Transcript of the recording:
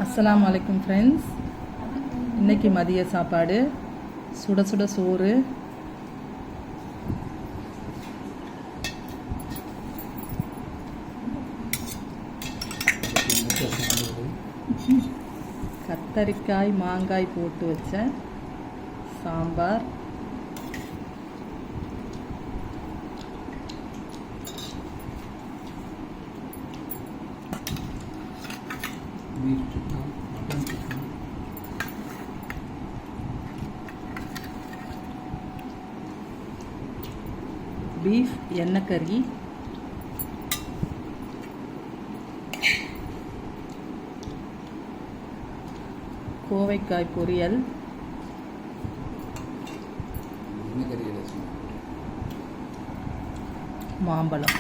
அஸ்ஸலாமு அலைக்கும் ஃப்ரெண்ட்ஸ். இன்றைக்கி மதிய சாப்பாடு சுட சுட சோறு, கத்தரிக்காய் மாங்காய் போட்டு வச்ச சாம்பார், பீஃப் எண்ணெய் கறி, கோவைக்காய் பொரியல், மாம்பழம்.